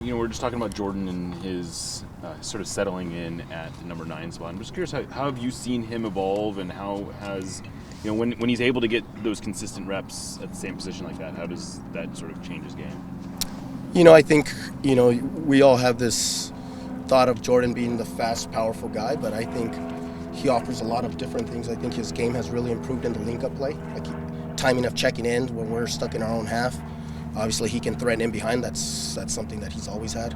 We're just talking about Jordan and his sort of settling in at the number 9 spot. I'm just curious, how have you seen him evolve, and how has, when he's able to get those consistent reps at the same position like that, how does that sort of change his game? I think, we all have this thought of Jordan being the fast, powerful guy, but I think he offers a lot of different things. I think his game has really improved in the link-up play, like timing of checking in when we're stuck in our own half. Obviously, he can threaten in behind. That's something that he's always had.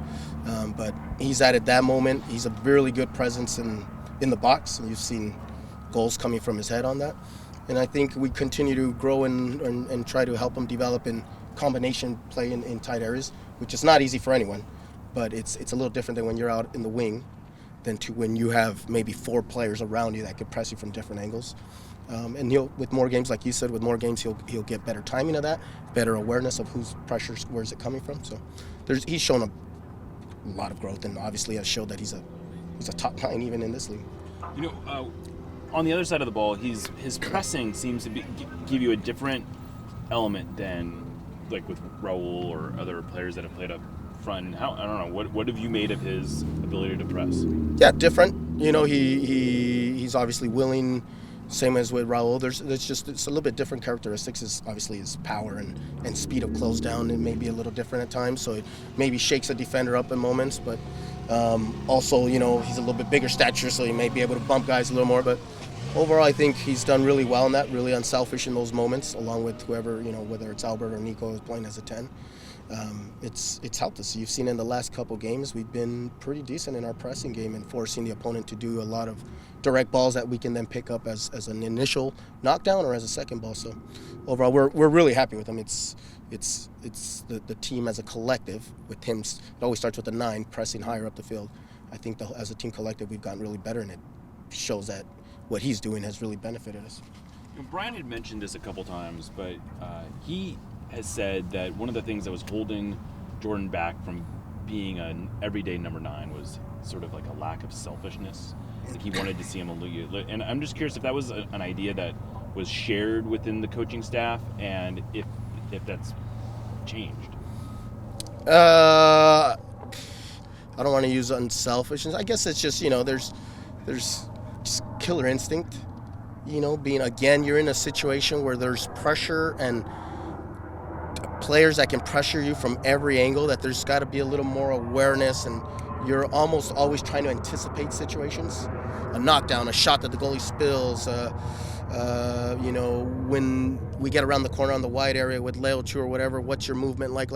But he's added that moment. He's a really good presence in the box. You've seen goals coming from his head on that. And I think we continue to grow and try to help him develop in combination play in tight areas, which is not easy for anyone. But it's a little different than when you're out in the wing than to when you have maybe 4 players around you that could press you from different angles. And with more games, like you said, he'll get better timing of that, better awareness of whose pressure, where's it coming from. So he's shown a lot of growth, and obviously has showed that he's a top 9 even in this league. On the other side of the ball, his pressing seems to give you a different element than like with Raul or other players that have played up front. And I don't know, what have you made of his ability to press? Yeah, different. He's obviously willing. Same as with Raul, it's a little bit different characteristics. Is obviously his power and speed of close down. It may be a little different at times, so it maybe shakes a defender up in moments. But also, he's a little bit bigger stature, so he may be able to bump guys a little more. But overall, I think he's done really well in that, really unselfish in those moments, along with whoever, whether it's Albert or Nico is playing as a 10. It's helped us. You've seen in the last couple games, we've been pretty decent in our pressing game and forcing the opponent to do a lot of direct balls that we can then pick up as an initial knockdown or as a second ball. So overall, we're really happy with him. It's the team as a collective with him. It always starts with a 9 pressing higher up the field. I think as a team collective, we've gotten really better, and it shows that what he's doing has really benefited us. Brian had mentioned this a couple times, but he has said that one of the things that was holding Jordan back from being an everyday number 9 was sort of like a lack of selfishness. Like he wanted to see him a little, and I'm just curious if that was an idea that was shared within the coaching staff, and if that's changed. I don't want to use unselfishness. I guess it's just there's just killer instinct. Being again, you're in a situation where there's pressure and players that can pressure you from every angle, that there's got to be a little more awareness, and you're almost always trying to anticipate situations. A knockdown, a shot that the goalie spills, when we get around the corner on the wide area with Leo Chu or whatever, what's your movement like?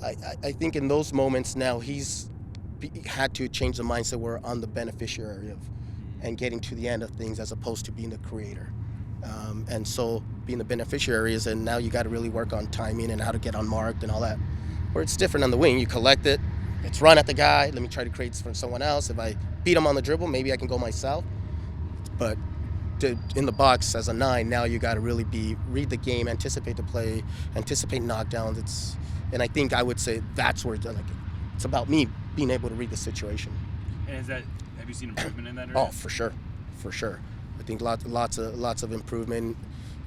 I think in those moments now he's had to change the mindset. We're on the beneficiary of and getting to the end of things as opposed to being the creator. And so being the beneficiary is, and now you got to really work on timing and how to get unmarked and all that. Where it's different on the wing, you collect it, it's run at the guy, let me try to create for someone else. If I beat him on the dribble, maybe I can go myself. But in the box as a 9, now you got to really read the game, anticipate the play, anticipate knockdowns. And I think I would say that's where it's about me being able to read the situation. And have you seen improvement in that area? Oh, for sure. I think lots of improvement,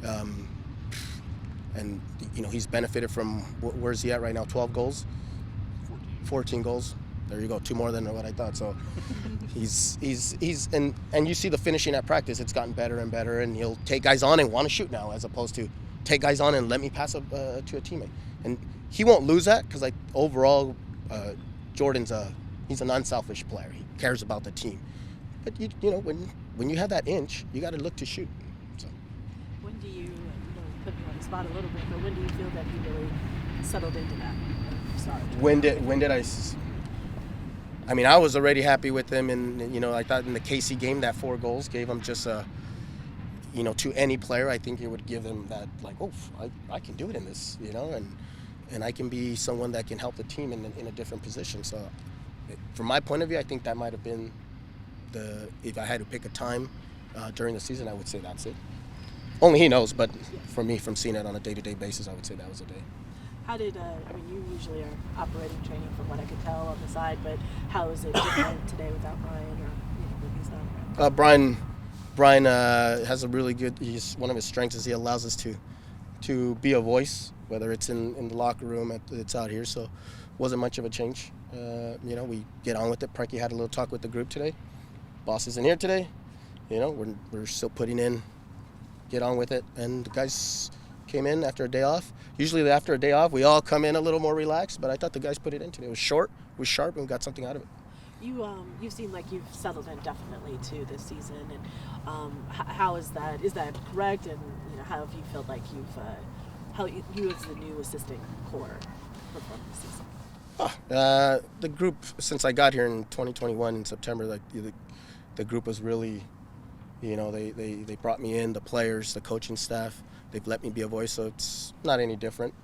and he's benefited from where's he at right now? 12 goals, 14 goals. There you go, 2 more than what I thought. So he's and you see the finishing at practice. It's gotten better and better, and he'll take guys on and want to shoot now, as opposed to take guys on and let me pass to a teammate. And he won't lose that because overall, Jordan's he's an unselfish player. He cares about the team. But when you have that inch, you got to look to shoot. So. When do you put me on the spot a little bit? But when do you feel that he really settled into that? Sorry. When did I? I mean, I was already happy with him, and I thought in the KC game that 4 goals gave him just to any player, I think it would give them that I can do it in this, and I can be someone that can help the team in a different position. So, from my point of view, I think that might have been if I had to pick a time during the season, I would say that's it. Only he knows, but for me, from seeing it on a day-to-day basis, I would say that was a day. How did, you usually are operating training from what I could tell on the side, but how is it different today without Brian or when he's not around? Brian has a really good, one of his strengths is he allows us to be a voice, whether it's in the locker room, it's out here. So wasn't much of a change. We get on with it. Preki had a little talk with the group today. Boss isn't here today. We're still putting in, get on with it. And the guys came in after a day off. Usually after a day off, we all come in a little more relaxed, but I thought the guys put it in today. It was short, it was sharp, and we got something out of it. You seem like you've settled in definitely to this season, and how is that? Is that correct? And how have you felt like you as the new assistant core performed this season? The group, since I got here in 2021 in September, the group was really, they brought me in, the players, the coaching staff. They've let me be a voice, so it's not any different.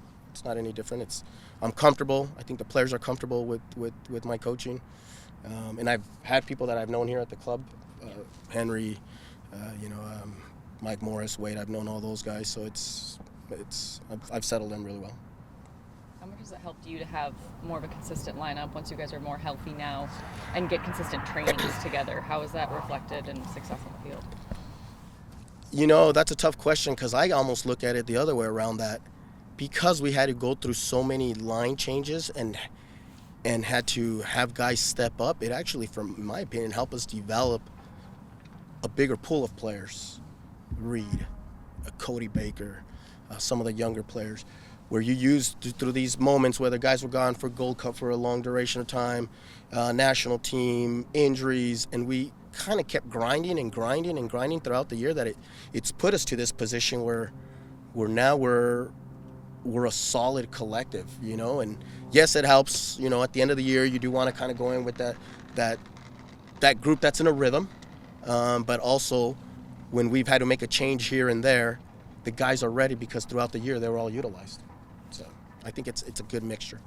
I'm comfortable. I think the players are comfortable with my coaching. And I've had people that I've known here at the club, Henry, Mike Morris, Wade. I've known all those guys, so I've settled in really well. How much has it helped you to have more of a consistent lineup once you guys are more healthy now and get consistent trainings together? How is that reflected in success on the field? That's a tough question because I almost look at it the other way around, that because we had to go through so many line changes and had to have guys step up, it actually, from my opinion, helped us develop a bigger pool of players. Reed, Cody Baker, some of the younger players, where you used through these moments where the guys were gone for Gold Cup for a long duration of time, national team, injuries, and we kind of kept grinding throughout the year, that it's put us to this position where we're a solid collective, and yes, it helps, at the end of the year, you do want to kind of go in with that group that's in a rhythm, but also when we've had to make a change here and there, the guys are ready because throughout the year they were all utilized. So I think it's a good mixture.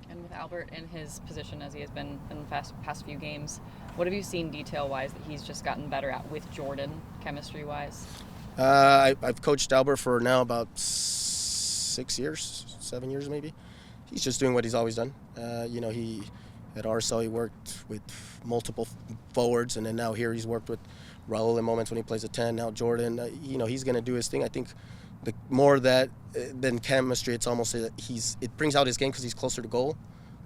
And with Albert in his position as he has been in the past few games, what have you seen detail-wise that he's just gotten better at with Jordan, chemistry-wise? I've coached Albert for now about 7 years maybe. He's just doing what he's always done. He at RSL he worked with multiple forwards, and then now here he's worked with Raul in moments when he plays a 10. Now Jordan, he's going to do his thing. I think the more that than chemistry, it's almost that it brings out his game because he's closer to goal,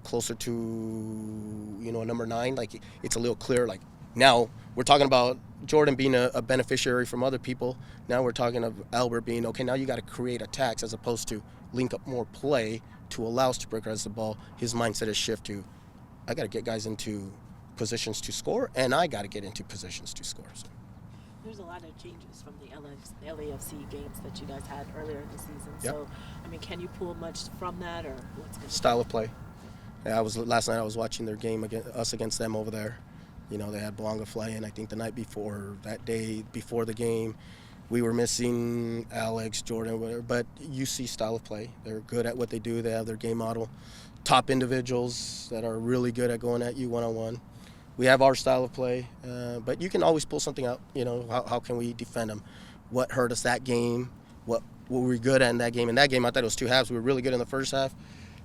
closer to a number 9. Like it's a little clearer. Like now we're talking about Jordan being a beneficiary from other people. Now we're talking of Albert being, okay, now you got to create attacks as opposed to link up more play to allow us to progress the ball. His mindset is shift to, I got to get guys into positions to score, and I got to get into positions to score. So. There's a lot of changes from the LAFC games that you guys had earlier in the season. Yep. So, can you pull much from that, or what's going Style of play. Yeah, last night I was watching their game against them over there. They had Belonga flying. I think the night before, that day before the game, we were missing Alex, Jordan, whatever. But you see style of play. They're good at what they do. They have their game model. Top individuals that are really good at going at you one-on-one. We have our style of play, but you can always pull something out. How can we defend them? What hurt us that game? What were we good at in that game? In that game, I thought it was 2 halves. We were really good in the first half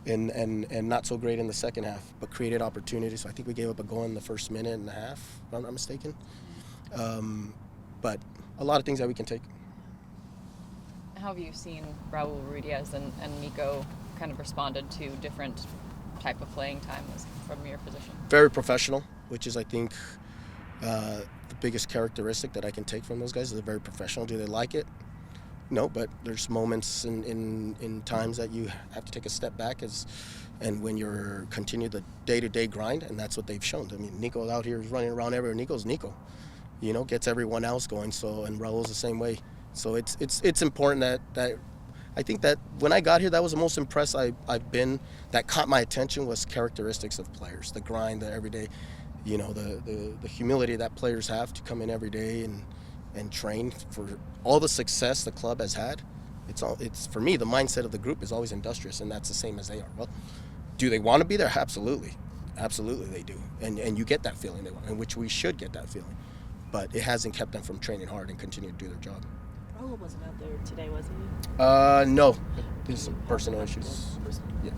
and not so great in the second half, but created opportunities. So I think we gave up a goal in the first minute and a half, if I'm not mistaken. But a lot of things that we can take. How have you seen Raul Ruiz and Nico kind of responded to different type of playing time from your position? Very professional, which is, I think, the biggest characteristic that I can take from those guys. They're very professional. Do they like it? No, but there's moments in times that you have to take a step back and when you're continue the day-to-day grind, and that's what they've shown. Nico out here is running around everywhere. Nico's Nico, gets everyone else going. So, and Raul's the same way. So it's important that I think that when I got here, that was the most impressed I've been. That caught my attention was characteristics of players, the grind, the everyday, the humility that players have to come in every day and train for all the success the club has had. It's for me, the mindset of the group is always industrious, and that's the same as they are. Well, do they want to be there? Absolutely they do, and you get that feeling they want, and which we should get that feeling, but it hasn't kept them from training hard and continue to do their job. Raul wasn't out there today, was he? No. There's some personal issues. Yeah.